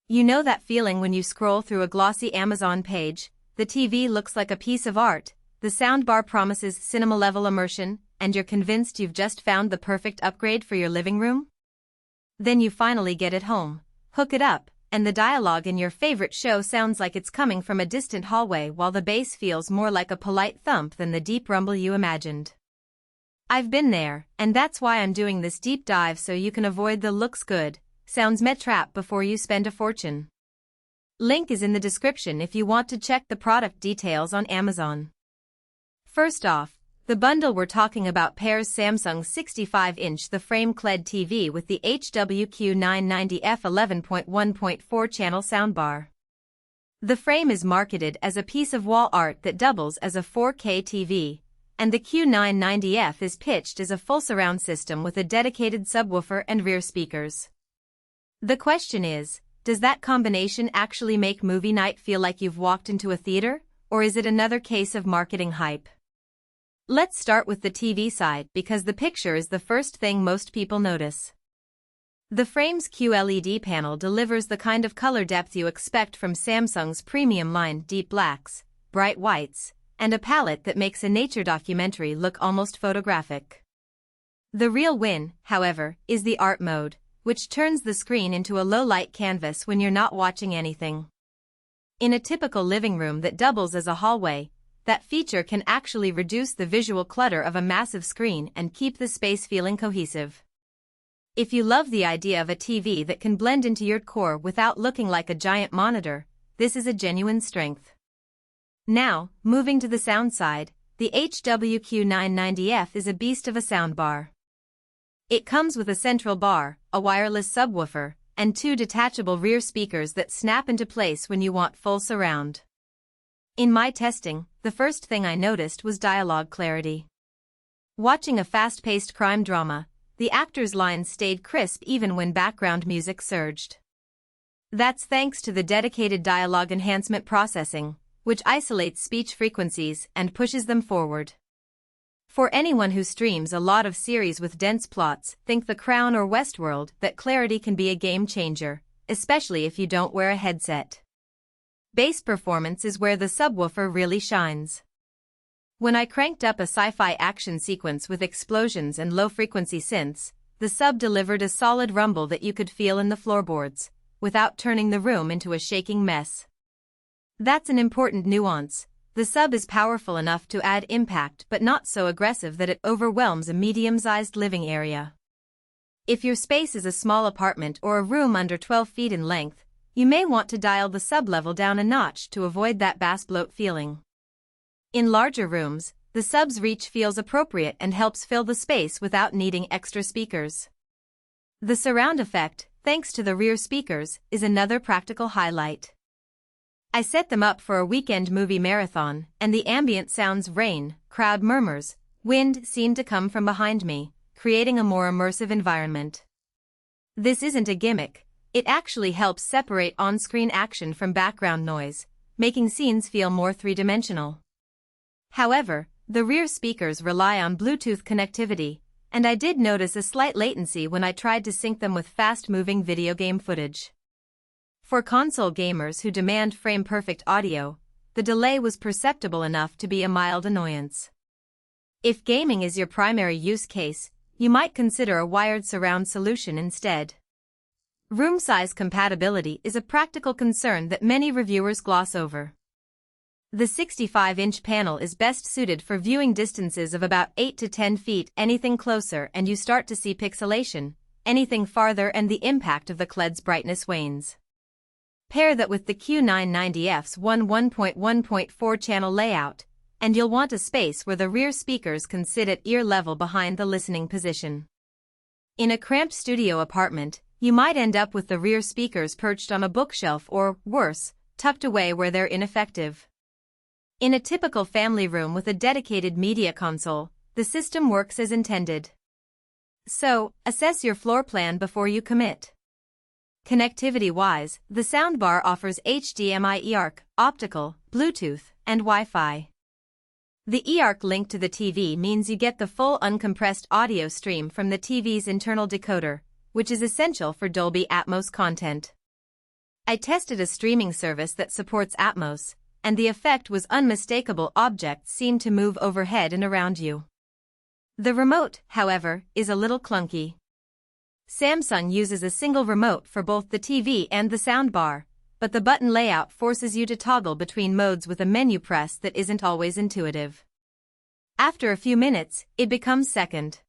You know that feeling when you scroll through a glossy Amazon page, the TV looks like a piece of art, the soundbar promises cinema-level immersion, and you're convinced you've just found the perfect upgrade for your living room? Then you finally get it home, hook it up, and the dialogue in your favorite show sounds like it's coming from a distant hallway while the bass feels more like a polite thump than the deep rumble you imagined. I've been there, and that's why I'm doing this deep dive so you can avoid the looks good, sounds meh trap before you spend a fortune. Link is in the description if you want to check the product details on Amazon. First off, the bundle we're talking about pairs Samsung's 65-inch the-frame QLED TV with the HWQ990F 11.1.4 channel soundbar. The frame is marketed as a piece of wall art that doubles as a 4K TV, and the Q990F is pitched as a full surround system with a dedicated subwoofer and rear speakers. The question is, does that combination actually make movie night feel like you've walked into a theater, or is it another case of marketing hype? Let's start with the TV side because the picture is the first thing most people notice. The frame's QLED panel delivers the kind of color depth you expect from Samsung's premium line deep blacks, bright whites, and a palette that makes a nature documentary look almost photographic. The real win, however, is the art mode, which turns the screen into a low-light canvas when you're not watching anything. In a typical living room that doubles as a hallway, that feature can actually reduce the visual clutter of a massive screen and keep the space feeling cohesive. If you love the idea of a TV that can blend into your decor without looking like a giant monitor, this is a genuine strength. Now, moving to the sound side, the HWQ990F is a beast of a soundbar. It comes with a central bar, a wireless subwoofer, and two detachable rear speakers that snap into place when you want full surround. In my testing, the first thing I noticed was dialogue clarity. Watching a fast-paced crime drama, the actors' lines stayed crisp even when background music surged. That's thanks to the dedicated dialogue enhancement processing, which isolates speech frequencies and pushes them forward. For anyone who streams a lot of series with dense plots, think The Crown or Westworld, that clarity can be a game changer, especially if you don't wear a headset. Bass performance is where the subwoofer really shines. When I cranked up a sci-fi action sequence with explosions and low-frequency synths, the sub delivered a solid rumble that you could feel in the floorboards, without turning the room into a shaking mess. That's an important nuance. The sub is powerful enough to add impact but not so aggressive that it overwhelms a medium-sized living area. If your space is a small apartment or a room under 12 feet in length, you may want to dial the sub level down a notch to avoid that bass bloat feeling. In larger rooms, the sub's reach feels appropriate and helps fill the space without needing extra speakers. The surround effect, thanks to the rear speakers, is another practical highlight. I set them up for a weekend movie marathon, and the ambient sounds, rain, crowd murmurs, wind, seemed to come from behind me, creating a more immersive environment. This isn't a gimmick, it actually helps separate on-screen action from background noise, making scenes feel more three-dimensional. However, the rear speakers rely on Bluetooth connectivity, and I did notice a slight latency when I tried to sync them with fast-moving video game footage. For console gamers who demand frame-perfect audio, the delay was perceptible enough to be a mild annoyance. If gaming is your primary use case, you might consider a wired surround solution instead. Room size compatibility is a practical concern that many reviewers gloss over. The 65-inch panel is best suited for viewing distances of about 8 to 10 feet. Anything closer and you start to see pixelation, anything farther and the impact of the QLED's brightness wanes. Pair that with the Q990F's 1.1.4 channel layout, and you'll want a space where the rear speakers can sit at ear level behind the listening position. In a cramped studio apartment, you might end up with the rear speakers perched on a bookshelf or, worse, tucked away where they're ineffective. In a typical family room with a dedicated media console, the system works as intended. So, assess your floor plan before you commit. Connectivity-wise, the soundbar offers HDMI eARC, optical, Bluetooth, and Wi-Fi. The eARC link to the TV means you get the full uncompressed audio stream from the TV's internal decoder, which is essential for Dolby Atmos content. I tested a streaming service that supports Atmos, and the effect was unmistakable. Objects seem to move overhead and around you. The remote, however, is a little clunky. Samsung uses a single remote for both the TV and the soundbar, but the button layout forces you to toggle between modes with a menu press that isn't always intuitive. After a few minutes, it becomes second.